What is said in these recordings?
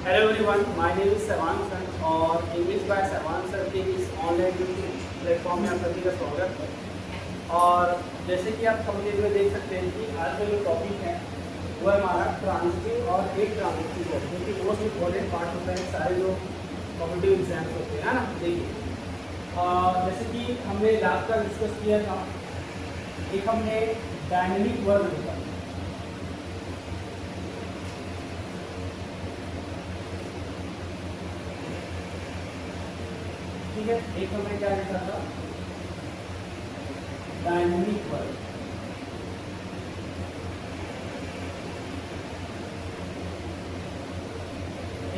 Hello everyone, my name is Sawan sir और English by Sawan sir के इस ऑनलाइन प्लेटफॉर्म में आप सभी का स्वागत है। और जैसे कि आप थंबनेल में देख सकते हैं कि आज का जो टॉपिक है वो है हमारा ट्रांजिटिव और एक ट्रांजिटिव वर्ब, जो कि मोस्ट इम्पॉर्टेंट पार्ट होता है सारे जो कॉम्पिटिटिव एग्जाम्स होते हैं ना। देखिए जैसे कि हमने लास्ट का डिस्कस किया था, एक हमने डायनेमिक वर्ब लिखा, ठीक है। एक हमने क्या लिखा था, डायनेमिक वर्ब।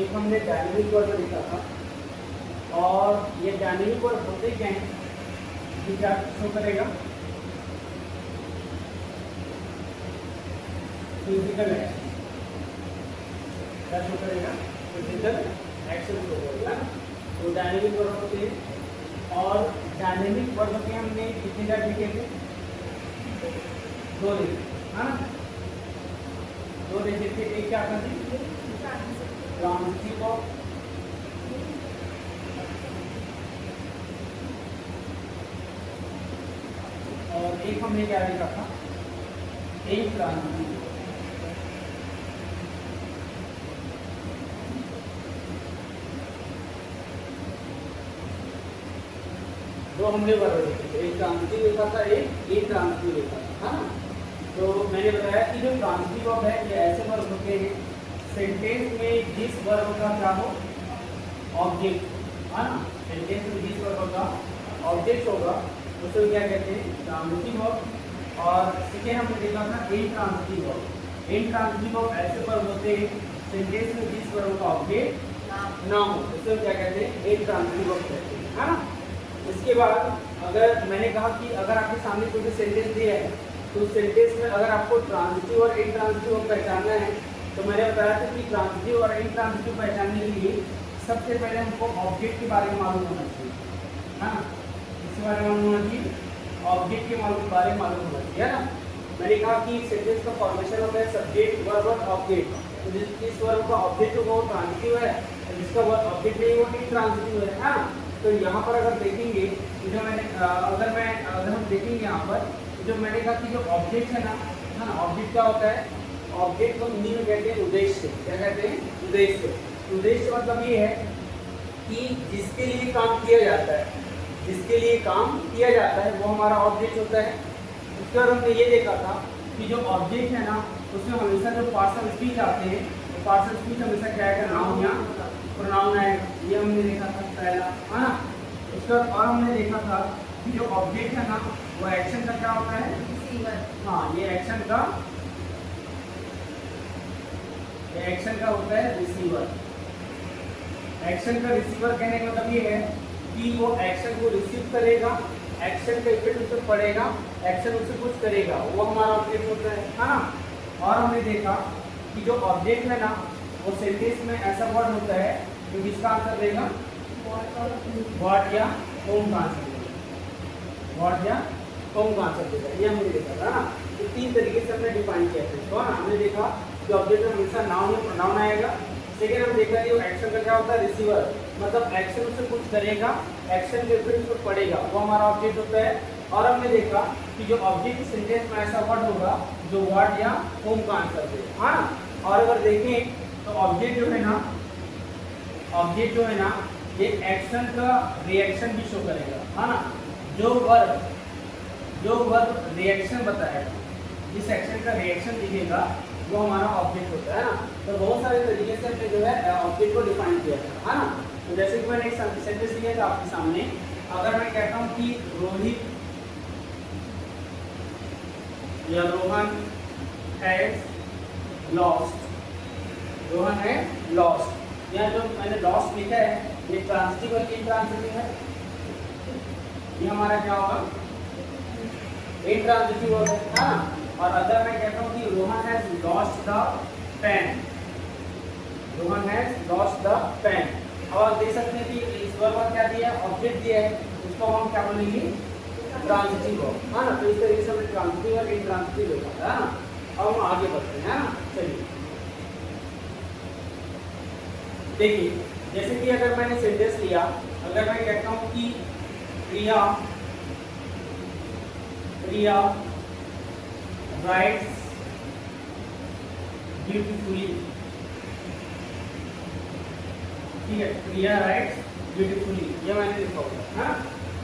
एक हमने डायनेमिक वर्ब लिखा था और ये डायनेमिक वर्ब होते क्या हैं, ये क्या शो करेगा, फिजिकल एक्शन। क्या शो करेगा, फिजिकल एक्शन शो करेगा। तो डायनेमिक वर्ब होते हैं और डायनेमिक वर्ब के हमने कितने टाइप लिखे थे, दो लिखे, है ना। दो लिखे थे, एक क्या था जी, ट्रांजिटिव वर्ब, और एक हमने क्या लिखा था, एक ट्रांजिटिव। दो हमने वर्ब लिखे थे, एक ट्रांजिटिव लिखा था, एक ट्रांजिटिव लिखा था, है ना। तो मैंने बताया कि जो ट्रांजिटिव वर्ब है ये ऐसे वर्ब होते हैं सेंटेंस में जिस वर्ब का क्या हो, ऑब्जेक्ट, है ना। सेंटेंस में जिस वर्ब का ऑब्जेक्ट होगा उसे क्या कहते हैं, ट्रांजिटिव वर्ब। और सेकेंड हमने देखा था इंट्रांजिटिव वर्ब। इंट्रांजिटिव वर्ब ऐसे वर्ब होते हैं सेंटेंस में जिस वर्ब का ऑब्जेक्ट ना हो, उसे क्या कहते हैं, इंट्रांजिटिव वर्ब कहते हैं, है ना। इसके बाद अगर मैंने कहा कि अगर आपके सामने कोई भी सेंटेंस दिया है तो उस सेंटेंस में अगर आपको ट्रांजिटिव और इंट्रांजिटिव पहचानना है तो मैंने बताया था कि ट्रांजिटिव और इंट्रांजिटिव पहचानने के लिए सबसे पहले हमको ऑब्जेक्ट के बारे में मालूम होना चाहिए, हाँ, इसके बारे में मालूम होना चाहिए, ऑब्जेक्ट के बारे में मालूम होना चाहिए, है ना। मैंने कहा कि सेंटेंस का फॉर्मेशन होता है सब्जेक्ट, वर्ब और ऑब्जेक्ट। तो जिस वर्ब का ऑब्जेक्ट होगा वो ट्रांजिटिव है, जिसका ऑब्जेक्ट नहीं वो इंट्रांजिटिव है, हाँ। तो यहाँ पर अगर देखेंगे जो मैंने अगर हम देखेंगे यहाँ पर जो मैंने कहा कि जो ऑब्जेक्ट है ना, ऑब्जेक्ट क्या होता है, ऑब्जेक्ट को हिंदी में कहते हैं उद्देश्य। क्या कहते हैं, उद्देश्य। उद्देश्य मतलब ये है कि जिसके लिए काम किया जाता है, जिसके लिए काम किया जाता है वो हमारा ऑब्जेक्ट होता है। उसके बाद हमने ये देखा था कि जो ऑब्जेक्ट है ना उसमें हमेशा जो पार्ट्स ऑफ स्पीच आते हैं, तो पार्ट्स ऑफ स्पीच हमेशा क्या है, नाउन या प्रोनाउन है। ये हमने देखा था पहला, है ना। उसके बाद और हमने देखा था कि जो ऑब्जेक्ट है ना वो एक्शन का क्या होता है, रिसीवर। हाँ, ये एक्शन का होता है रिसीवर। एक्शन का रिसीवर कहने का मतलब ये है कि वो एक्शन को रिसीव करेगा, एक्शन का इफेक्ट उस पर पड़ेगा, एक्शन उससे कुछ करेगा, वो हमारा ऑब्जेक्ट होता है ना। और हमने देखा कि जो ऑब्जेक्ट है ना वो सेंटेंस में ऐसा वर्ड होता है जो किसका आंसर देगा, व्हाट या होम का आंसर देगा, व्हाट या होम का आंसर देगा। ये हमने देखा था ना। तो तीन तरीके से हमने डिफाइन किया था इसको, ना। हमने देखा कि ऑब्जेक्ट में हमेशा नाउन या प्रोनाउन आएगा। सेकेंड हम देखा कि एक्शन का क्या होता है, रिसीवर, मतलब एक्शन उससे कुछ करेगा, एक्शन के इफेक्ट उस पर पड़ेगा, वो हमारा ऑब्जेक्ट होता है। और हमने देखा कि जो ऑब्जेक्ट सेंटेंस में ऐसा वर्ड होगा जो व्हाट या होम का आंसर देगा, हाँ। और अगर देखें तो ऑब्जेक्ट जो है ना ये एक्शन का रिएक्शन भी शो करेगा, है ना। जो वर्ब रिएक्शन बताएगा, जिस एक्शन का रिएक्शन दिखेगा वो हमारा ऑब्जेक्ट होता है ना। तो बहुत सारे तरीके से हमने जो है ऑब्जेक्ट को डिफाइन किया था, है ना। तो जैसे कि मैंने एक सेंटेंस दिया था आपके सामने, अगर मैं कहता हूँ कि रोहित या रोहन हैज लॉस्ट, रोहन है लॉस्ट, या जो मैंने लॉस्ट लिखा है ये ट्रांजिटिव और इंट्रांजिटिव है, ये हमारा क्या होगा, इंट्रांजिटिव होगा, है ना। और अगर मैं कहता हूँ कि Rohan has lost the pen, Rohan has lost the pen, अब आप देख सकते हैं कि इस वर्ब का क्या दिया है, ऑब्जेक्ट दिया है, उसको हम क्या बोलेंगे, ट्रांजिटिव वर्ब, है ना। तो इस तरीके से हमने ट्रांजिटिव और इंट्रांजिटिव लिखा है ना। अब हम आगे बढ़ते हैं, है ना। चलिए देखिए जैसे कि अगर मैंने सेंटेंस लिया, अगर मैं कहता हूँ कि प्रिया प्रिया राइट्स ब्यूटीफुली, ठीक है, प्रिया राइट्स ब्यूटीफुली, ये मैंने लिखा हुआ है हाँ।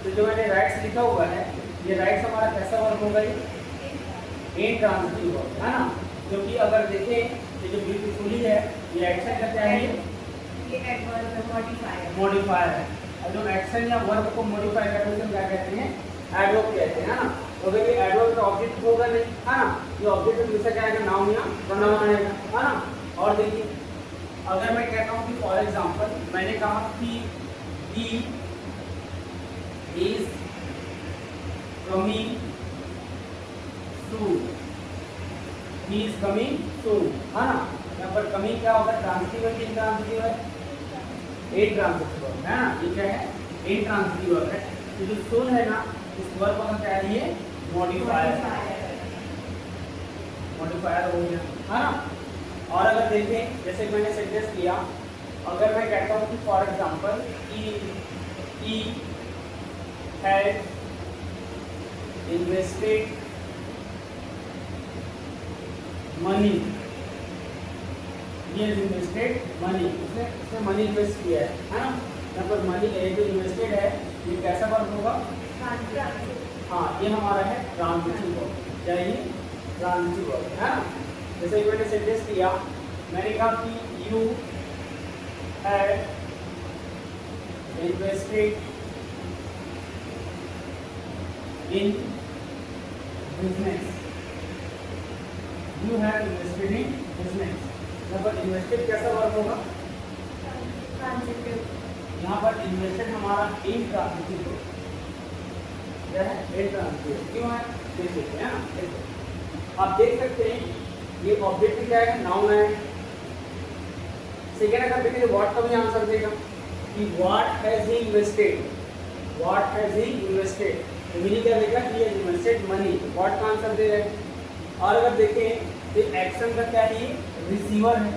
तो जो मैंने राइट्स लिखा हुआ है, ये राइट्स हमारा कैसा वर्ब होगा, ये इंट्रांसिटिव वर्ब है ना। क्योंकि अगर देखें ये जो ब्यूटीफुली है ये एक्शन का क्या है, ये एडवर्ब है, मॉडिफायर मॉडिफायर है। और जो एक्शन या वर्ब को मॉडिफाई करने से हम क्या कहते हैं, एडवर्ब कहते हैं ना। तो अगर ये एडवर्ब का ऑब्जेक्ट होगा नहीं है ना, ये ऑब्जेक्ट हमेशा क्या आएगा, नाउन या प्रोनाउन आएगा है ना। और देखिए अगर मैं कहता हूँ कि फॉर एग्जांपल मैंने कहा कि he is coming soon, he is coming soon है ना। यहाँ पर कमिंग क्या होगा, ट्रांसिटिव है, इंट्रांसिटिव है, इंट्रांसिटिव वर्ब है ना। ये क्या है, इंट्रांसिटिव वर्ब है। तो जो सून है ना, इस वर्ब का क्या है, ये मॉडिफायर हो गया है ना। और अगर देखें जैसे मैंने सेंटेंस किया, अगर मैं कहता हूँ कि for example he has invested money, he has invested money, उसने मनी इन्वेस्ट किया है ना। यहाँ पर मनी जो इन्वेस्टेड है ये कैसा वर्ब होगा, हाँ ये हमारा है ट्रांजिटिव वर्ब, क्या ये ट्रांजिटिव वर्ब है ना। जैसे मैंने सेंटेंस किया, मैंने कहा कि you have invested in business, you have invested in business. यहाँ पर इन्वेस्टेड कैसा वर्ब होगा, यहाँ पर इन्वेस्टेड हमारा इंट्रांजिटिव वर्ब क्या है, इंट्रांजिटिव। क्यों है, देखते हैं ना। आप देख सकते हैं ये ऑब्जेक्ट क्या है, नाउन है। सेकेंड अगर देखें व्हाट का भी आंसर देगा कि what has he invested, what has he invested, तो मीनिंग क्या देगा, he has invested money, what का आंसर दे रहे हैं। और अगर देखें तो एक्शन का क्या है, ये रिसीवर है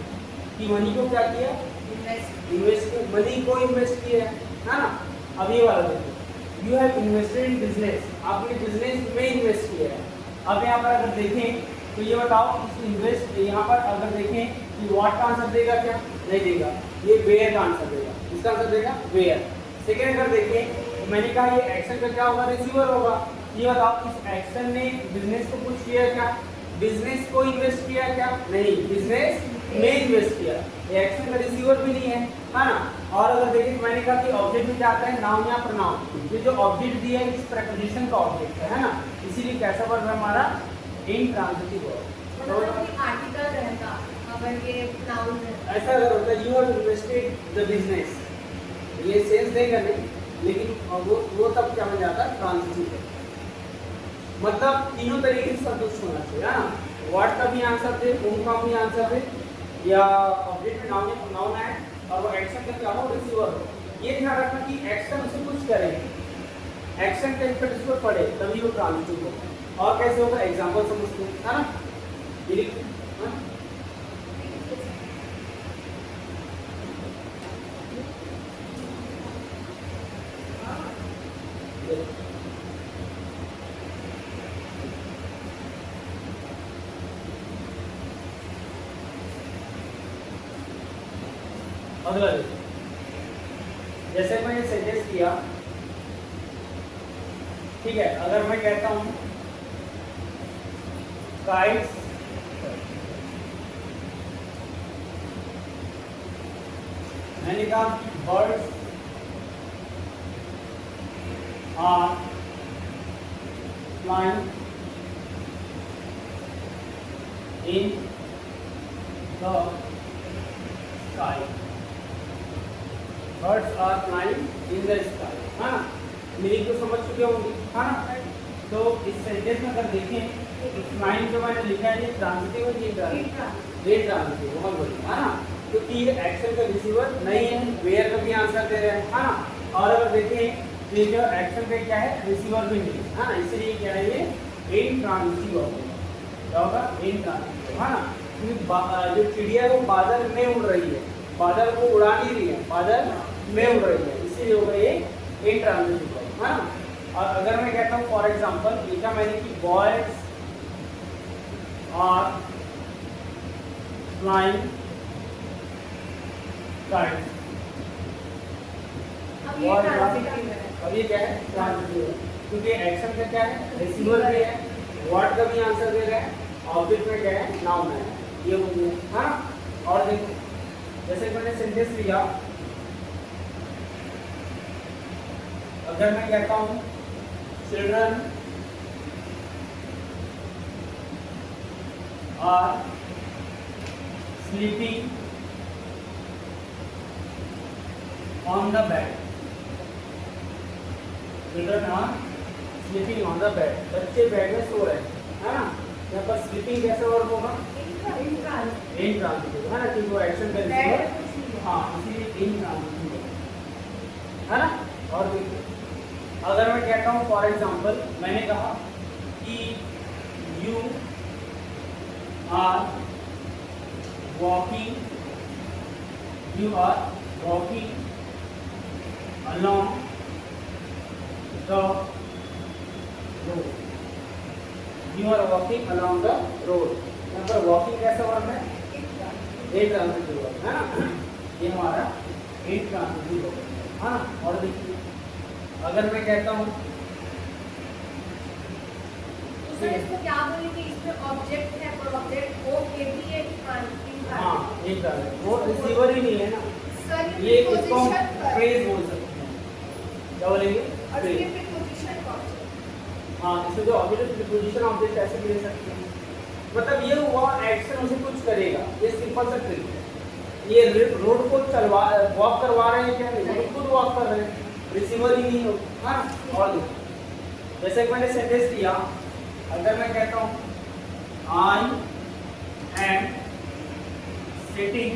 कि मनी को क्या किया, इन्वेस्ट, मनी को इन्वेस्ट किया है ना। अब ये वाला देखिए, you have invested in business, आपने बिजनेस में इन्वेस्ट किया है। अब यहाँ पर अगर देखें तो ये बताओ इस इन्वेस्ट, यहाँ पर अगर देखें कि व्हाट का आंसर देगा क्या, नहीं देगा, ये वेयर का आंसर देगा, इसका आंसर देगा वेयर। सेकेंड अगर देखें तो मैंने कहा ये एक्शन का क्या होगा, रिसीवर होगा। ये बताओ इस एक्शन ने बिजनेस को कुछ किया क्या, बिजनेस को इन्वेस्ट किया क्या, नहीं, बिजनेस में इन्वेस्ट किया। ये एक्शन का रिसीवर भी नहीं है ना। और अगर देखिए मैंने कहा कि ऑब्जेक्ट में क्या आता है, नाउन या प्रोनाउन। ये जो ऑब्जेक्ट दिया है इस प्रीपोजिशन का ऑब्जेक्ट है ना, इसीलिए कैसा वर्ब है हमारा, इंट्रांजिटिव वर्ब। आर्टिकल रहता अगर ये नाउन है, ऐसा अगर होता है you have invested the business, ये सेंस देगा नहीं, लेकिन वो तब क्या बन जाता है, ट्रांजिटिव है। मतलब तीनों तरीके से संतुष्ट होना चाहिए ना, व्हाट का भी आंसर दे, होम का भी आंसर दे, या ऑब्जेक्ट में नाउन है और वो एक्शन का क्या हो, रिसीवर हो। ये ध्यान रखना कि एक्शन से कुछ करें, एक्शन का इफेक्ट इस पर पड़े तभी वो ट्रांजिटिव हो। और कैसे होगा, एग्जांपल समझते हैं है ना। ये अगला जैसे मैंने सेंटेंस किया, ठीक है, अगर मैं कहता हूं काइट्स मैंने कहा birds are flying in the sky, birds are flying in the sky, हाँ मीनिंग तो समझ चुके होंगे है ना। तो इस सेंटेंस में अगर देखें तो फ्लाइंग जो मैंने लिखा है ये ट्रांजिटिव है, ये ट्रांजिटिव बहुत बढ़िया है ना, क्योंकि ये एक्शन का रिसीवर नहीं है, वेयर का भी आंसर दे रहे हैं है ना। और अगर देखें तो ये जो एक्शन का क्या है, रिसीवर भी नहीं है ना, इसलिए क्या है ये इंट्रांजिटिव होगा, क्या होगा, इंट्रांजिटिव है ना। क्योंकि जो चिड़िया वो बादल में उड़ रही है बादल को उड़ा नहीं रही है, बादल में उड़ रही है, इसीलिए होगा ये इंट्रांजिटिव वर्ब, है ना। और अगर मैं कहता हूँ फॉर एग्जांपल, लिखा मैंने कि बॉयज आर फ्लाइंग काइट्स, अब ये ट्रांजिटिव है। अब ये क्या है, ट्रांजिटिव है, क्योंकि एक्शन का क्या है, रिसीवर भी है, वर्ड का भी आंसर दे रहा है, ऑब्जेक्ट में क्या है, नाउन है, ये हो गया, हाँ। और देखो जैसे मैंने सेंटेंस लिया, अगर मैं कहता हूँ children are sleeping on the bed, children are sleeping on the bed, बच्चे बेड में सो रहे हैं, है ना। यहाँ पर स्लीपिंग कैसे वर्ब होगा, इंट्रांजिटिव, है ना, क्योंकि वो एक्शन का रिसीवर, हाँ, इसीलिए इंट्रांजिटिव है ना। और देखिए अगर मैं कहता हूँ फॉर एग्जांपल, मैंने कहा कि you are walking, you are walking along the road, you are walking along the road, यहाँ पर वॉकिंग कैसा वर्ब है, इंट्रांजिटिव वर्ब, है ना, ये हमारा इंट्रांजिटिव वर्ब है ना। और देखिए अगर मैं कहता हूँ, तो सर इसको क्या बोलेंगे, इसमें ऑब्जेक्ट है और ऑब्जेक्ट हो के भी ये ट्रांजिटिव, हाँ इंट्रांजिटिव, वो रिसीवर ही नहीं है ना, सर ये इसको हम फ्रेज बोल सकते हैं, क्या बोलेंगे, और फ्रेज। ये प्रीपोजिशन कौन सा, हाँ, इसमें जो ऑब्जेक्ट प्रीपोजिशन ऑब्जेक्ट ऐसे भी ले सकते हैं, मतलब ये हुआ एक्शन उसे कुछ करेगा, ये सिंपल सा ट्रिक है। ये रोड को चलवा वॉक करवा रहे हैं क्या, नहीं, खुद वॉक कर रहे हैं, रिसीवर ही नहीं हो, हाँ। और देखो जैसे कि मैंने सेंटेंस दिया, अगर मैं कहता हूँ I am sitting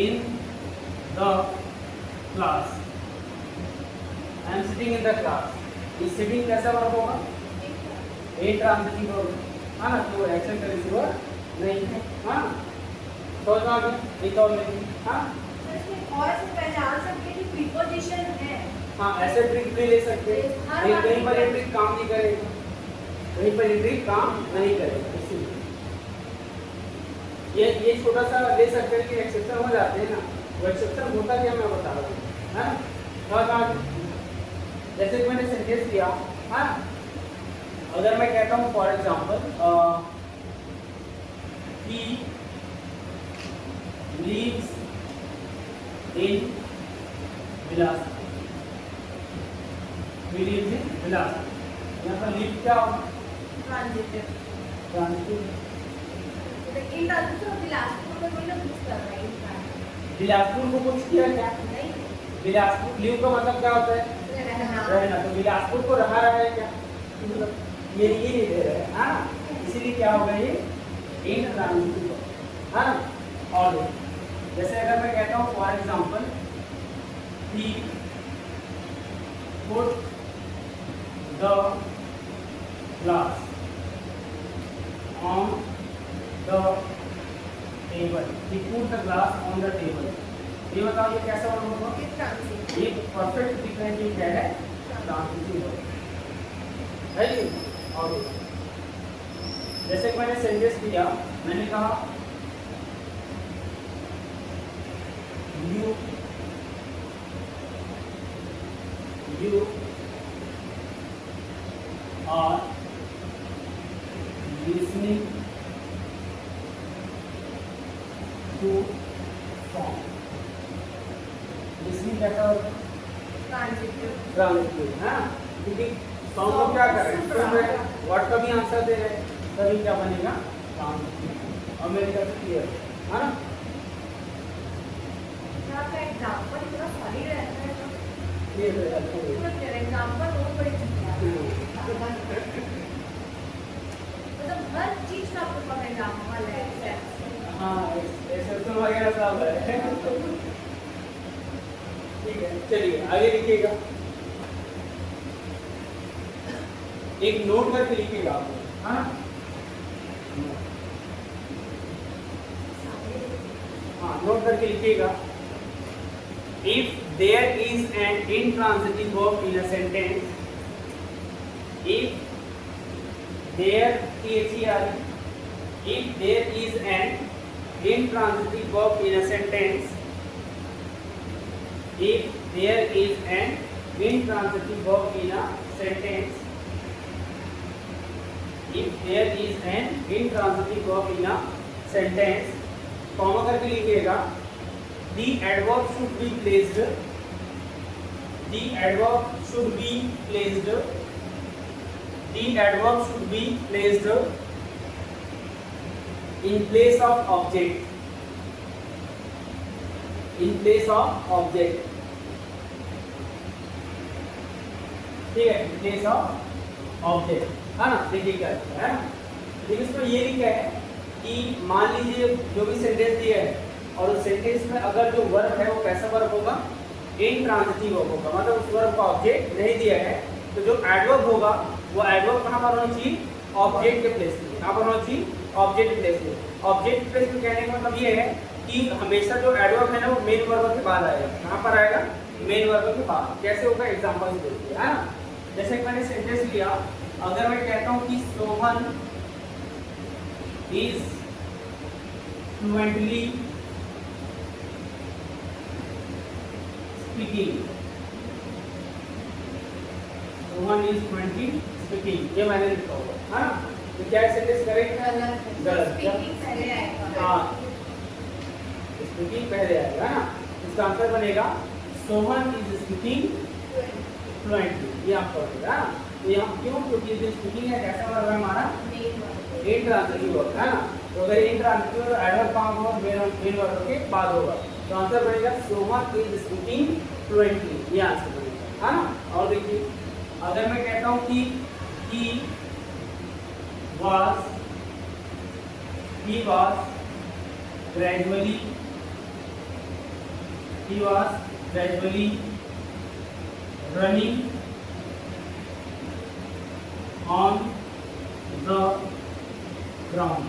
in the class, I am sitting in the class, ये सिटिंग कैसा वर्ब होगा, इंट्रांजिटिव वर्ब, है ना, तो एक्शन का रिसीवर नहीं है, हाँ। तो एक और लेंगे, हाँ इसमें और से पहचान सकते हैं कि प्रीपोजिशन है, हाँ, ऐसे ट्रिक भी ले सकते हैं, लेकिन कहीं पर ये ट्रिक काम नहीं करेगा, कहीं पर ये ट्रिक काम नहीं करेगा, इसीलिए ये छोटा सा ले सकते हैं कि एक्सेप्शन हो जाते हैं ना, वो एक्सेप्शन होता क्या मैं बता रहा हूँ, है ना। जैसे कि मैंने सेंटेंस दिया, हाँ, अगर मैं कहता हूँ for example he lives in Bilaspur, he lives in Bilaspur, यहाँ पर live क्या होगा, ट्रांजिटिव, ट्रांजिटिव, इंट्रांजिटिव बिलासपुर में कोई ना कुछ कर रहा है, इंट्रांजिटिव बिलासपुर को कुछ किया क्या, नहीं, बिलासपुर लिव का मतलब क्या होता है, रहना, तो बिलासपुर को रहा रहा है क्या, मतलब ये नहीं दे रहे हैं, हाँ, इसीलिए क्या होगा ये इंट्रांजिटिव, हाँ। और जैसे अगर मैं कहता हूँ for example he put the glass on the table, he put the glass on the table, ये बताओ ये कैसा वर्ब होगा, ट्रांजिटिव, ये परफेक्ट दिख रहा है कि क्या है, ट्रांजिटिव वर्ब है जी। और जैसे कि मैंने सेंटेंस दिया, मैंने कहा you are listening to song, listening कैसा ट्रांजिटिव, ट्रांजिटिव है ना, क्योंकि सॉन्ग को क्या कर रहे हैं, सुन रहे हैं, वर्ड का भी आंसर दे रहे हैं, तभी क्या बनेगा, ट्रांजिटिव। और मेरी तरफ से क्लियर है ना, का एग्जांपल इतना सॉलिड रहता है, ये है एग्जांपल बहुत बड़ी चीज है, मतलब हर चीज का आपके पास एग्जांपल है, हाँ, एक्सेप्शन वगैरह सब है, ठीक है। चलिए आगे लिखिएगा, एक नोट करके लिखिएगा आप, हाँ, नोट करके लिखिएगा। If there is an intransitive verb in a sentence, if there if there is an intransitive verb in a sentence, if there is an intransitive verb in a sentence, if there is an intransitive verb in a sentence, comma करके लिखिएगा, the adverb should be placed, the adverb should be placed, the adverb should be placed in place of object, in place of object, ठीक है, in place of object, है ना। देखिए क्या है ना, देखिए इसमें ये लिखा है कि मान लीजिए जो भी सेंटेंस दिया है और उस सेंटेंस में अगर जो वर्ब है वो कैसा वर्ब होगा, इंट्रांजिटिव वर्ब होगा, मतलब उस वर्ब का ऑब्जेक्ट नहीं दिया है, तो जो एडवर्ब होगा वो एडवर्ब कहाँ पर होना चाहिए, ऑब्जेक्ट के प्लेस में। कहाँ पर होना चाहिए, ऑब्जेक्ट प्लेस में। ऑब्जेक्ट प्लेस में कहने का मतलब ये है कि हमेशा जो एडवर्ब है ना वो मेन वर्ब के बाद आएगा। कहाँ पर आएगा, मेन वर्ब के बाद। कैसे होगा, एग्जांपल देखिए, है ना। जैसे मैंने सेंटेंस लिया, अगर मैं कहता हूँ कि Sohan is fluently speaking, Sohan is fluently speaking, ये मैंने लिखा होगा, है ना। तो क्या सेंटेंस करेंगे, गलत, स्पीकिंग पहले आएगा। हाँ, स्पीकिंग पहले आएगा, है ना। इसका आंसर बनेगा सोहन इज स्पीकिंग फ्लुएंटली, ये आपका होगा, है ना। तो यहाँ क्यों, क्योंकि जो स्पीकिंग है कैसा वर्ब है हमारा, इंट्रांजिटिव वर्ब, है ना। तो अगर इंट्रांजिटिव वर्ब एडवर्ब कहाँ होगा, मेन वर्ब के बाद होगा, तो आंसर बनेगा सोहन इज स्पीकिंग फ्लुएंटली, ये आंसर बनेगा, है ना। और देखिए अगर मैं कहता हूँ कि he was gradually running on the ground,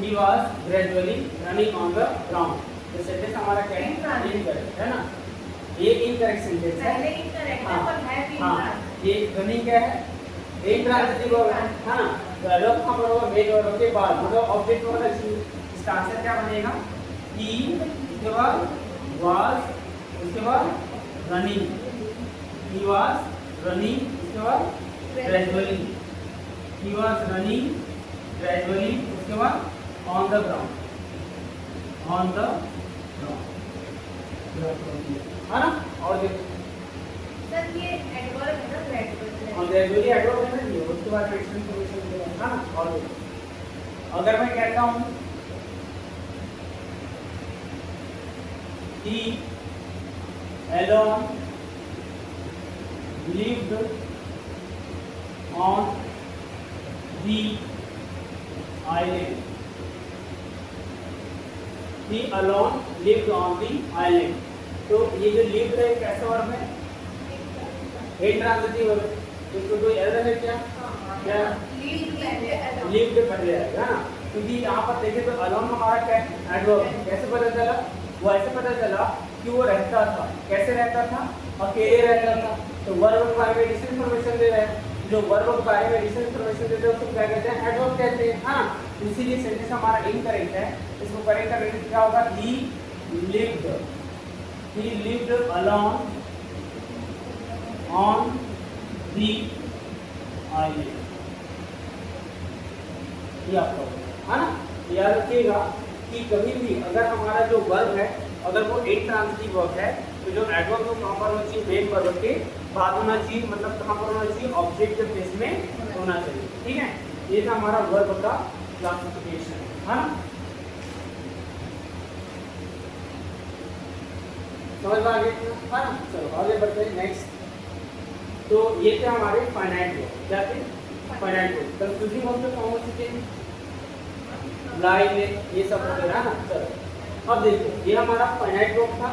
he was gradually running on the ground। तो सेंटेंस हमारा क्या है, इनकरेक्ट, है ना। ये इनकरेक्ट सेंटेंस है, पहले इनकरेक्ट है पर है भी हाँ। ये रनिंग क्या है, इंट्रांजिटिव वर्ब है ना। तो एडवर्ब कहाँ पर होगा, मेन वर्ब के बाद, मतलब ऑब्जेक्ट होगा। इसका आंसर क्या बनेगा, he, उसके बाद was, उसके बाद रनिंग, he was running, उसके बाद gradually, he was running gradually, उसके बाद on the ground, है ना। और देखो सर ये एडवर्ब है ना, ग्रेजुअली और ग्रेजुअली एडवर्ब है ना, ये उसके बाद एडिशनल इंफॉर्मेशन देगा, है ना। और देखो अगर मैं कहता हूँ he alone lived on the island, he alone lived on the island। तो ये जो lived है कैसा वर्ब है, इंट्रांजिटिव वर्ब है। तो इसको कोई एरर है क्या, क्या lived पहले आएगा ना, क्योंकि यहाँ पर देखें तो alone हमारा क्या है, एडवर्ब है। कैसे पता चला, वो ऐसे पता चला कि वो रहता था, कैसे रहता था, अकेले रहता था। तो वर्ब के बारे में एडिशनल इंफॉर्मेशन दे रहा है, जो वर्ब के बारे में एडिशनल इंफॉर्मेशन देते हैं उसको क्या कहते हैं, एडवर्ब कहते हैं, हाँ। इसीलिए सेंटेंस हमारा इनकरेक्ट है। इसको करेक्ट करने से क्या होगा, he lived alone on the island, ये आपका होगा, है ना। याद रखिएगा कि कभी भी अगर हमारा जो वर्ब है अगर वो इंट्रांजिटिव वर्ब है तो जो एडवर्ब वो कहाँ पर होना चाहिए, मेन वर्ब के बाद होना चाहिए, मतलब कहाँ पर होना चाहिए, ऑब्जेक्ट के प्लेस में होना चाहिए, ठीक है। ये था हमारा वर्ब का क्लासिफिकेशन, है ना। समझ में आ गया, है ना। चलो आगे बढ़ते हैं नेक्स्ट। तो ये थे हमारे फाइनाइट वर्ब, क्या थे, फाइनाइट वर्ब। कंक्लूसिव वर्ब तो कौन सी थे, लाइन, ये सब वगैरह, है ना। चलो अब देखो ये हमारा फाइनाइट वर्ब था।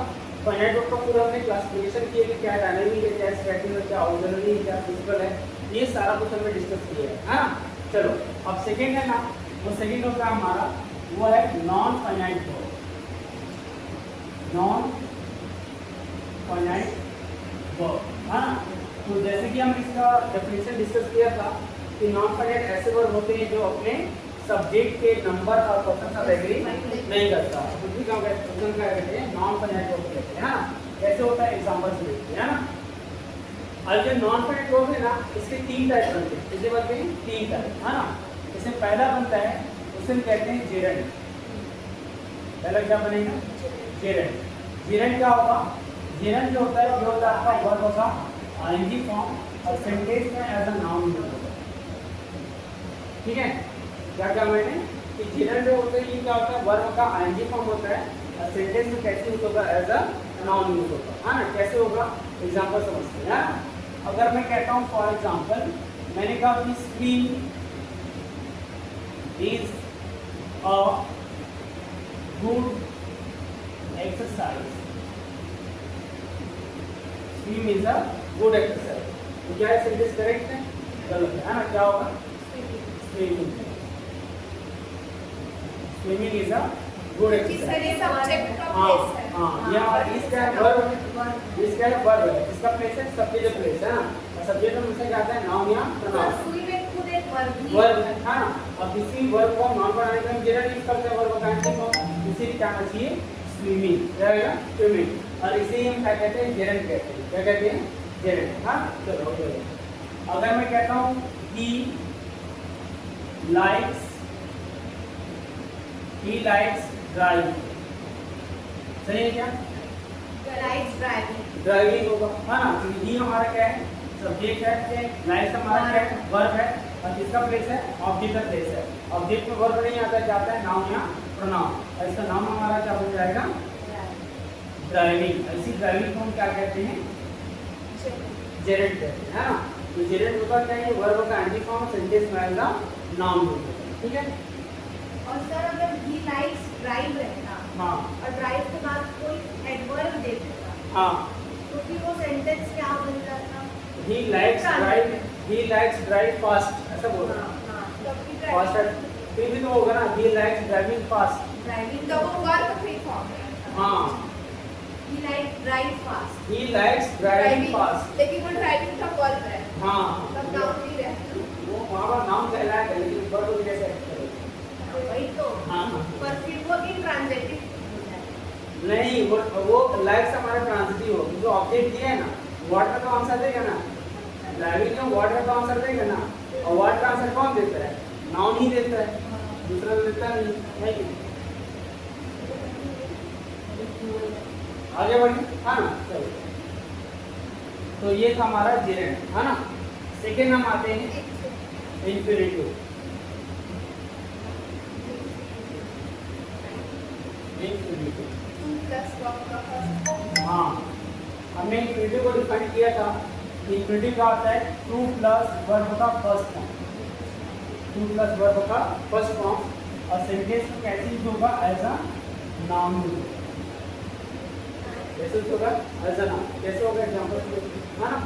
फाइनाइट वर्ब का पूरा हमने क्लासिफिकेशन किया कि क्या डायनामिक है, क्या स्टैटिक है, क्या ऑक्सिलरी है, क्या फिजिकल है, ये सारा कुछ हमने डिस्कस किया है ना। चलो अब सेकंड है ना, वो सेकंड होता है हमारा वो है non finite verb, non finite verb, है ना। तो जैसे कि हम इसका डेफिनेशन डिस्कस किया था कि नॉन फाइनाइट ऐसे वर्ब होते हैं जो अपने सब्जेक्ट के नंबर और पर्सन से एग्री नहीं करता, उसी का क्या कहते हैं, नॉन फाइनाइट वर्ब कहते हैं, है ना। कैसे होता है एग्जांपल से देखते हैं, है ना। और जो नॉन फाइनाइट वर्ब है ना, इसके 3 टाइप बनते हैं, इसके बनते हैं 3 टाइप, है ना। इसमें पहला बनता है, उसे हम कहते हैं जेरेंट। पहला क्या बनेगा, जेरेंट। जेरेंट क्या होगा, जेरेंट जो होता है, जो होता है आपका वर्ब का आईएनजी फॉर्म और सेंटेंस में एज अ नाउन यूज होता है, ठीक है। क्या क्या मैंने कि जेरेंट जो होता है ये क्या होता है, वर्ब का आईएनजी फॉर्म होता है और सेंटेंस में कैसे यूज होगा, एज अ नाउन यूज होगा, है ना। कैसे होगा एग्जांपल समझते हैं, है ना। अगर मैं कहता हूँ फॉर एग्जांपल, मैंने कहा कि swim is a good exercise, swim is a good exercise, तो क्या है सेंटेंस करेक्ट है, गलत है ना। क्या होगा, swimming, swimming is a good exercise. Subject का हाँ प्लेस है। हाँ, ये हमारा इसका वर्ब है, इसका वर्ब है, इसका प्लेस है, सब्जेक्ट प्लेस है ना। और सब्जेक्ट में मुझसे क्या आता है, नाउन या प्रोनाउन, सुई में खुद एक वर्ब ही वर्ब है ना। अब इसी वर्ब को नॉन बनाने के लिए जनरल यूज करते हैं, वर्ब का एंटी फॉर्म, इसी क्या आना चाहिए, स्विमिंग, क्या रहेगा, स्विमिंग। और इसे हम क्या कहते हैं, जेरेंट कहते हैं, क्या कहते हैं, जेरेंट। हाँ चलो अगर मैं कहता हूँ he likes drive, सही है क्या, लाइक्स ड्राइविंग, ड्राइविंग होगा, है ना। तो ये हमारा क्या है, सब्जेक्ट है, लाइक्स हमारा क्या है, वर्ब है, और किसका प्लेस है, ऑब्जेक्ट का प्लेस है। ऑब्जेक्ट में वर्ब नहीं आता, जाता है नाउन या प्रोनाउन, और इसका नाम हमारा क्या बन जाएगा, ड्राइविंग। ऐसी ड्राइविंग को हम क्या कहते हैं, जेरेंट कहते हैं, है ना। तो जेरेंट होगा क्या है, वर्ब का एंटी फॉर्म, सेंटेंस में आएगा नाउन होगा, ठीक है। और सर अगर ही लाइक्स ड्राइव रहता, हाँ और ड्राइव के बाद कोई एडवर्ब दे देता, हाँ, तो फिर वो सेंटेंस क्या बन जाता, he likes drive fast, ऐसा बोल रहा है, हाँ तब भी फास्ट है, फिर भी तो होगा ना, he likes driving fast, driving का वो वर्ब फ्री फॉर्म है। हाँ he like drive fast, he likes driving fast, लेकिन वो ड्राइविंग का वर्ब है, हाँ तब नाउन नहीं रहता, वो वहाँ पर नाम कहलाएगा, लेकिन वर्ब को कैसे act करेगा, वही तो। हाँ पर फिर वो इंट्रांजिटिव हो जाएगा। नहीं, वो लाइक्स हमारा ट्रांजिटिव हो, जो ऑब्जेक्ट दिया है ना, वर्ड का तो आंसर देगा ना, ड्राइविंग में वर्ड का तो आंसर देगा ना, और वर्ड का आंसर कौन देता है, नाउन ही देता है, दूसरा तो देता नहीं है कि। आगे बढ़िए, हाँ ना, चलो। तो ये था हमारा जेरेंट, है ना। सेकेंड हम आते हैं इंफिनिटिव। हाँ, हमने इंफिनिटिव को डिफाइन किया था। इंफिनिटिव का होता है टू प्लस वर्ब का first form, to plus verb का फर्स्ट फॉर्म, और सेंटेंस में कैसे यूज होगा, एज अ नाउन यूज होगा, कैसे यूज होगा, एज अ नाउन। कैसे होगा एग्जांपल, है ना।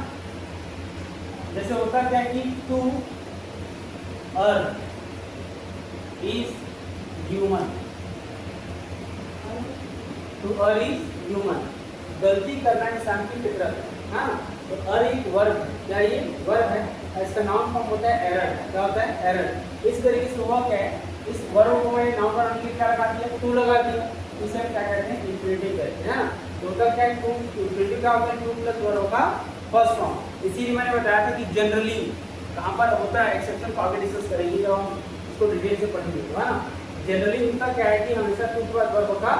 जैसे होता क्या है कि to err is human, to err is human, गलती करना इंसान की फितरत है, हाँ। तो अर्न एक वर्ब है, क्या ये वर्ब है, इसका नाउन फॉर्म होता है एरर, क्या होता है, एरर। इस तरीके से हुआ क्या है, इस वर्ब को मैंने नाउन बनाने के लिए क्या लगा दिया, टू लगा दिया, इसे हम क्या कहते हैं, इंफिनिटिव कहते हैं, ना। तो होता क्या है, टू, इंफिनिटिव का होता है टू प्लस वर्ब का फर्स्ट फॉर्म। इसीलिए मैंने बताया था कि जनरली कहाँ पर होता है, एक्सेप्शन को आगे डिस्कस करेंगे जब हम इसको डिटेल से पढ़ेंगे, है ना। जनरली उनका क्या है कि हमेशा टू प्लस वर्ब का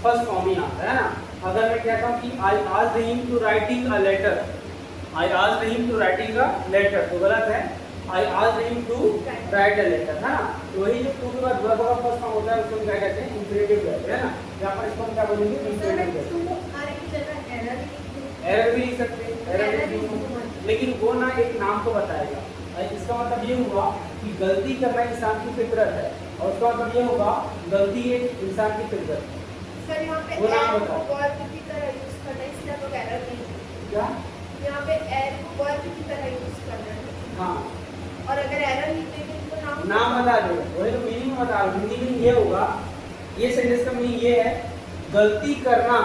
फर्स्ट फॉर्म ही आता है ना। अगर मैं कहता हूँ कि I asked him to writing a letter, I asked him to writing a letter, तो गलत है, I asked him to write a letter, है ना। तो वही जो टू प्लस वर्ब का फर्स्ट फॉर्म होता है उसको क्या कहते हैं, इंफिनिटिव कहते हैं, ना। यहाँ पर इसको हम क्या बोलेंगे, इंफिनिटिव कहते हैं। एरर भी लिख सकते हैं, एरर भी, लेकिन वो ना एक नाम को बताएगा। इसका मतलब ये हुआ कि गलती करना इंसान की फितरत है, और उसका मतलब ये होगा गलती एक इंसान की फितरत है। सर यहाँ पे वो नाम एरर बताओ। को वर्ब की तरह यूज करना है, इसलिए तो एरर नहीं है। क्या, यहाँ पे एरर को वर्ब की तरह यूज करना है, हाँ, और अगर एरर लिख देंगे तो नाम बता दो, वही तो मीनिंग बता रहा हूँ। हिंदी में ये होगा ये सेंटेंस का मीनिंग ये है, गलती करना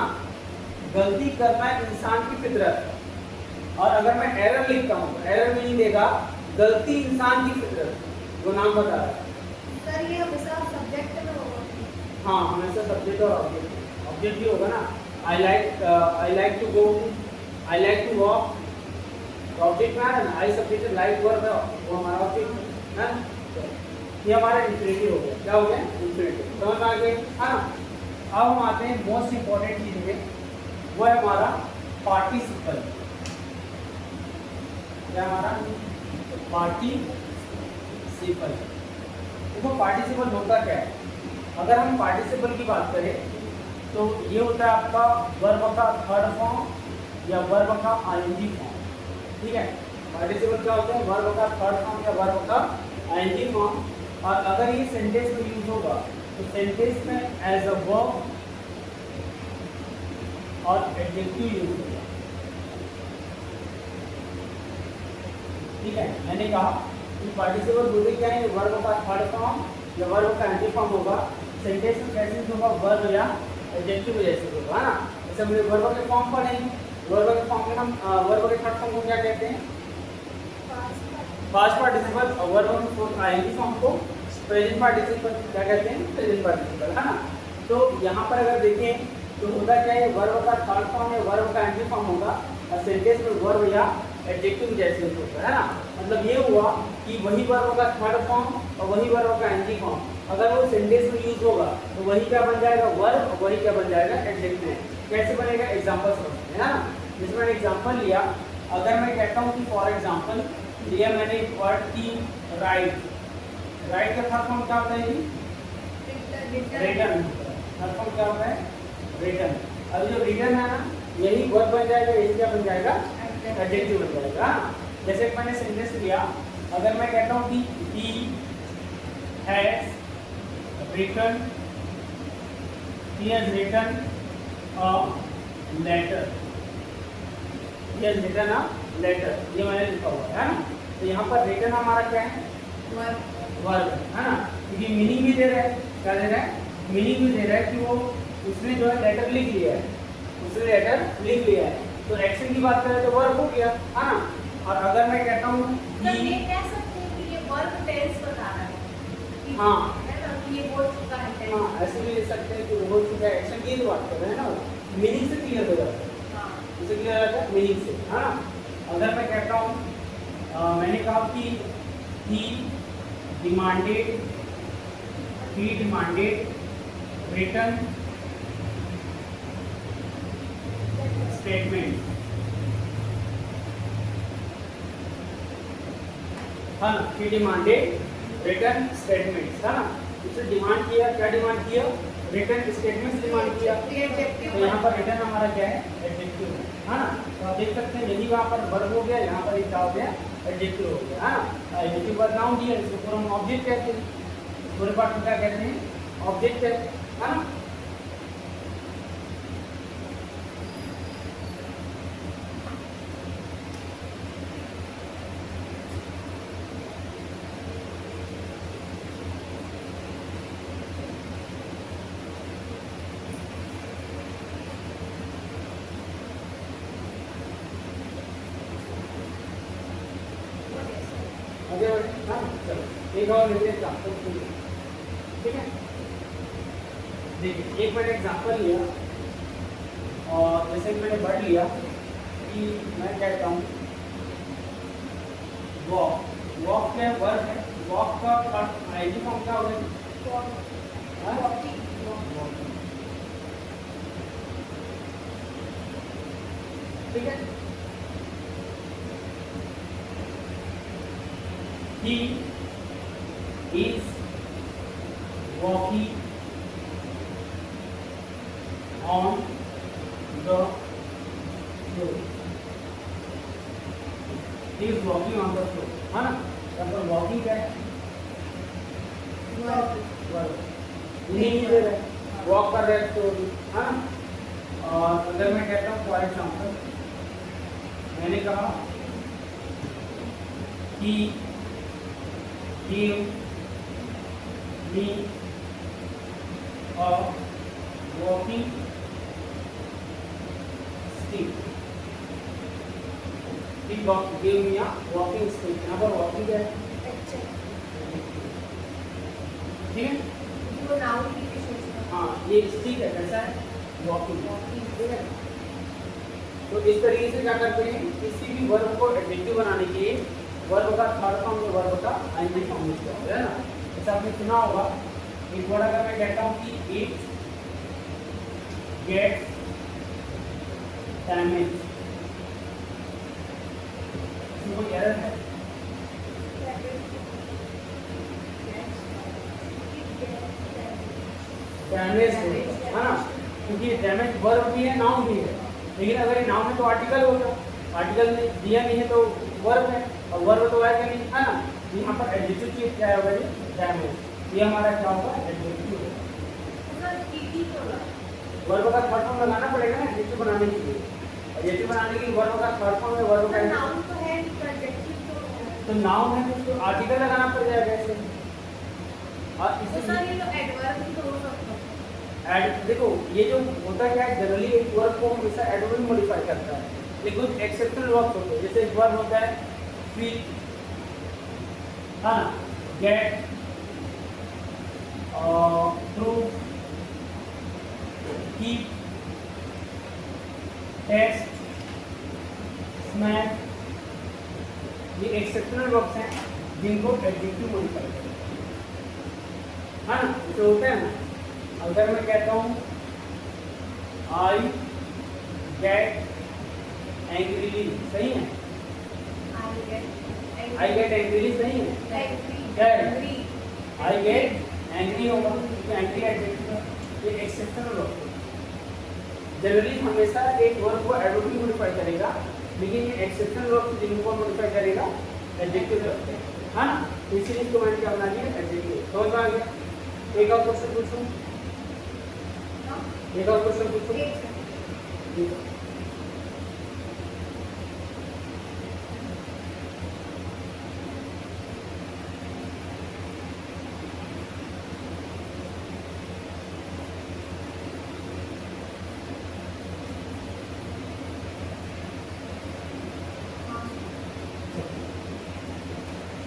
इंसान की फितरत है। और अगर मैं एरर लिखता हूँ तो एरर मीनिंग देगा गलती इंसान की फितरत, वो नाम बता रहा है। सर ये हमेशा सब्जेक्ट में होगा? हाँ, हमेशा सब्जेक्ट और ऑब्जेक्ट भी होगा ना। I like to go, I like to walk, object में है ना। आई सब्जेक्ट लाइक वर्ब है, वो हमारा ऑब्जेक्ट है ना। ये हमारा इंफिनिटिव हो गया। क्या हो गया? इंफिनिटिव। समझ में आ गए, है ना। अब हम आते हैं मोस्ट इंपॉर्टेंट चीज में, वो है हमारा पार्टिसिपल। क्या हमारा पार्टिसिपल? देखो पार्टिसिपल होता क्या है। अगर हम पार्टिसिपल की बात करें तो ये होता है आपका वर्ब का थर्ड फॉर्म या वर्ब का आईएनजी फॉर्म। ठीक है, पार्टिसिपल क्या होता है? वर्ब का थर्ड फॉर्म या वर्ब का आईएनजी फॉर्म। और अगर ये सेंटेंस में यूज होगा तो सेंटेंस में एज अ वर्ब और एडजेक्टिव यूज होगा। ठीक है, मैंने कहा कि पार्टिसिपल बोलते क्या है? वर्ब का थर्ड फॉर्म या वर्ब का एंटी फॉर्म होगा। सेंटेंस में कैसे यूज होगा? वर्ब या एडजेक्टिव जैसे होगा, है ना। जैसे हमने वर्ब के फॉर्म पढ़े, वर्ब के फॉर्म में हम वर्ब के थर्ड फॉर्म को क्या कहते हैं? Past participle. और वर्ब के आईएनजी फॉर्म को प्रेजेंट पार्टिसिपल क्या कहते हैं? प्रेजेंट पार्टिसिपल, है ना। तो यहाँ पर अगर देखें तो होता क्या है? वर्ब का थर्ड फॉर्म या वर्ब का एंटी फॉर्म होगा और सेंटेंस में वर्ब या एडजेक्टिव जैसे होता है ना। मतलब ये हुआ कि वही वर्ब का थर्ड फॉर्म और वही वर्ब का एंटी फॉर्म अगर वो सेंटेंस में यूज होगा तो वही क्या बन जाएगा? वर्ब, और वही क्या बन जाएगा? एडजेक्टिव। कैसे बनेगा? एग्जांपल समझते हैं, है ना। जिसमें मैंने एग्जांपल लिया, अगर मैं कहता हूँ कि फॉर एग्जांपल लिया मैंने वर्ड की राइट, राइट का थर्ड फॉर्म क्या होता है? रिटर्न। थर्ड फॉर्म क्या होता है? रिटर्न। अब जो रिटर्न है ना, यही वर्ब बन जाएगा, यही क्या बन जाएगा? एडजेक्टिव बन जाएगा। जैसे कि मैंने सेंटेंस लिया, अगर मैं कहता हूँ कि he has written a letter, ये मैंने लिखा हुआ है ना। तो यहाँ पर रिटर्न हमारा क्या है? वर्ब, है ना। क्योंकि मीनिंग भी दे रहा है, क्या दे रहा है? मीनिंग भी दे रहा है कि वो उसने जो है लेटर लिख लिया है, उसने लेटर लिख लिया है। तो एक्शन की बात करें तो वर्ब हो गया, है ना। और अगर मैं कहता हूँ सर ये कह सकते हैं कि ये वर्ब टेंस बता रहा है कि हाँ, है ना, कि ये बोल चुका है टेंस। हाँ, ऐसे भी ले सकते हैं कि वो बोल चुका है। एक्शन की बात कर रहे हैं ना, मीनिंग से क्लियर हो जाता है। हाँ, इससे क्लियर हो जाता है मीनिंग से, है ना। अगर मैं कहता हूँ मैंने कहा कि he demanded written statement, है ना। he demanded written statements, है ना। उससे डिमांड किया, क्या डिमांड किया? रिटर्न स्टेटमेंट्स डिमांड किया। तो यहाँ पर रिटर्न हमारा क्या है? एडजेक्टिव है ना। तो आप देख सकते हैं यही वहाँ पर वर्ब हो गया, यहाँ पर क्या हो गया? एडजेक्टिव हो गया, है ना। एडजेक्टिव पर नाउन दिया, इसको पूरा हम ऑब्जेक्ट कहते हैं। पूरे पार्ट को क्या कहते हैं? ऑब्जेक्ट कहते हैं, है ना। आगे बढ़े, हाँ चलो एक और लेते हैं एग्जाम्पल के लिए, ठीक है। देखिए एक मैंने एग्जाम्पल लिया और जैसे कि मैंने वर्ड लिया कि मैं कहता हूँ वॉक, वॉक क्या वर्ड है? वॉक का आईजी फॉर्म क्या होगा? ठीक है। He is walking on the floor. He is walking on the floor, है ना। यहाँ पर walking क्या है? वॉक कर रहे हैं तो, है ना। और अगर मैं कहता हूँ फॉर एग्जाम्पल मैंने कहा कि give me walking stick, give me a walking stick. यहाँ पर वॉकिंग है, ठीक है। वो नाउन की विशेषण। हाँ, ये स्टिक है, कैसा है, वॉकिंग, ठीक है। तो इस तरीके से क्या करते हैं, किसी भी वर्ब को एडजेक्टिव बनाने के लिए वर्ब का थर्ड फॉर्म या वर्ब का आईएनजी फॉर्म यूज करते हैं ना। जैसे आपने सुना होगा, एक वर्ड अगर मैं कहता हूँ कि इट गेट्स डैमेज, इसमें कोई एरर है? डैमेज है ना, क्योंकि डैमेज वर्ब भी है, नाउन भी है। लेकिन अगर ये नाउन है तो आर्टिकल होगा, आर्टिकल में दिया नहीं है तो वर्ब है, और वर्ब तो आएगा नहीं, है ना। यहाँ पर एडजेक्टिव चीज क्या होगा, ये डैमेज, ये हमारा क्या होगा, एडजेक्टिव होगा। वर्ब का थर्ड फॉर्म लगाना पड़ेगा ना एडजेक्टिव बनाने के लिए। एडजेक्टिव बनाने के लिए वर्ब का थर्ड फॉर्म है, वर्ब का नाउन तो है, एडजेक्टिव तो नाउन है तो उसको आर्टिकल लगाना पड़ जाएगा ऐसे। और तो इसी सर ये तो एडवर्ब भी तो हो सकता है। एड, देखो ये जो होता क्या है, जनरली एक वर्ब को हमेशा एडवर्ब में मॉडिफाई करता है, लेकिन कुछ एक्सेप्शनल वर्ब्स होते हैं। जैसे एक वर्ब होता है फील, हाँ, get, prove, keep, test, smash, ये एक्सेप्शनल वर्ब्स हैं जिनको एडजेक्टिव मॉडिफाई करते हैं, हाँ ना। तो होता है ना, अगर मैं कहता हूँ आई गेट एंग्रीली, सही है, आई गेट एंग्रीली सही है, क्या है, आई गेट एंग्री होगा, क्योंकि एंग्री एडजेक्टिव है, ये एक्सेप्शनल वर्ब है। जनरली हमेशा एक वर्ब को एडवर्ब भी मॉडिफाई करेगा, लेकिन ये एक्सेप्शनल वर्ब जिनको मॉडिफाई करेगा एडजेक्टिव रखते हैं, हाँ ना। इसीलिए इसको मैंने क्या बना दिया, एडजेक्टिव। समझ में आ गया? एक और क्वेश्चन पूछूं, एक और क्वेश्चन पूछूं, ठीक है।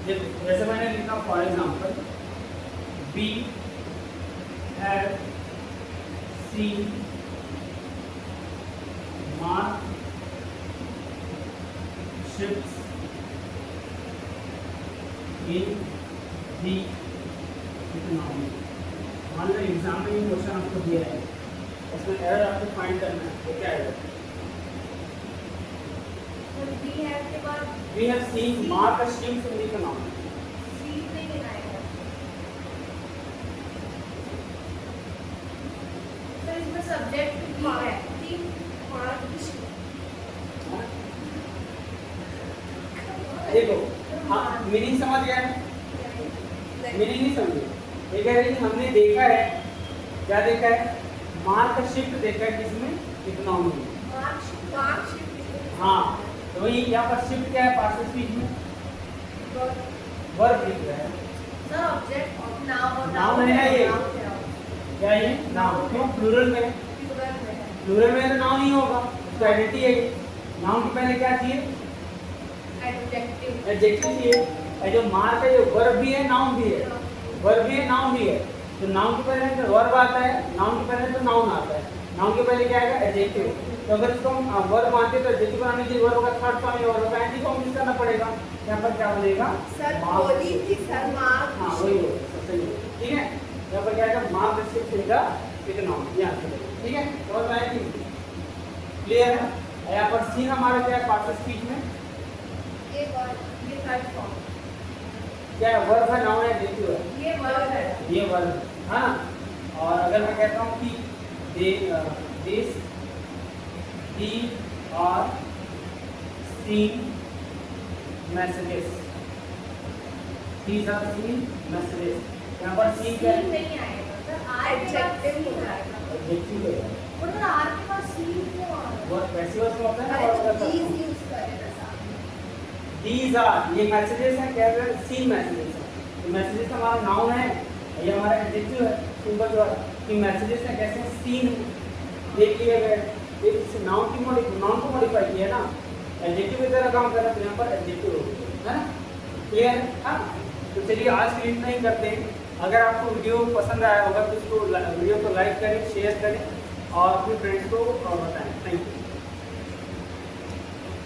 देखो जैसे मैंने लिखा, for example we have seen mark ships in the economy. मान लो एग्जाम में ये क्वेश्चन आपको दिया है, उसमें एरर आपको फाइंड करना है, तो क्या है? We have seen mark ships in the economy. Subject है, देखो हाँ, मीनिंग समझ गया है, मीनिंग नहीं समझे। ये कह रही है हमने देखा है, क्या देखा है, मार्क शिफ्ट देखा है, किसमें, इकोनॉमी में। हाँ, तो वही यहाँ पर शिफ्ट क्या है, पास्ट स्पीच में वर्ब लिख रहा है, सर ऑब्जेक्ट नाउन नाउन है ना ये, क्या ये नाउन, क्यों प्लूरल में, प्लूरल में तो नाउन ही होगा, तो आइडेंटिटी है। नाउन के पहले क्या चाहिए, एडजेक्टिव चाहिए। और जो मार्क है, जो वर्ब भी है, नाउन भी है, वर्ब भी है, नाउन भी है। तो नाउन के पहले तो वर्ब आता है, नाउन के पहले तो नाउन आता है, नाउन के पहले क्या आएगा, एडजेक्टिव। तो अगर इसको हम वर्ब मानते तो एडजेक्टिव बनाने के लिए वर्ब का थर्ड फॉर्म या वर्ब का एंटी फॉर्म यूज करना पड़ेगा। यहाँ पर क्या बनेगा, सर बोली थी सर मार्क, हाँ वही हो, सही है, ठीक है। यहाँ पर क्या आएगा, मार्क शिफ्ट देगा इकोनॉमी, यहाँ से, ठीक है। समझ में आएगी, क्लियर है। यहाँ पर सीन हमारा क्या है, पास्ट स्पीच में ये वर्ब, ये थर्ड फॉर्म, क्या है, वर्ब है, नाउन है, एडजेक्टिव है, ये वर्ब है, ये वर्ब है, हाँ। और अगर मैं कहता हूँ कि these are seen messages, these are seen messages, यहाँ पर सीन क्या है, नहीं आएगा सर, एडजेक्टिव हो जाएगा, एडजेक्टिव है, और सर आर के पास सी क्यों आ रहा है? वर्ब पैसिव वॉइस में होता है ना, अरे वर्ब तो का these यूज करेगा सर, these are, ये मैसेजेस हैं, क्या है, सीन मैसेजेस है। तो मैसेजेस हमारा नाउन है, ये हमारा एडजेक्टिव है, सिंपल सा। कि मैसेजेस हैं कैसे सीन देख लिए गए, इस नाउन को मॉडिफाई किया ना, एडजेक्टिव की तरह काम कर रहे हैं, तो यहाँ पर एडजेक्टिव हो गया है ना, क्लियर है। हाँ, तो चलिए आज के लिए इतना ही करते हैं। अगर आपको वीडियो पसंद आया होगा तो इसको वीडियो को लाइक करें, शेयर करें और अपने फ्रेंड्स को बताएं। Thank you.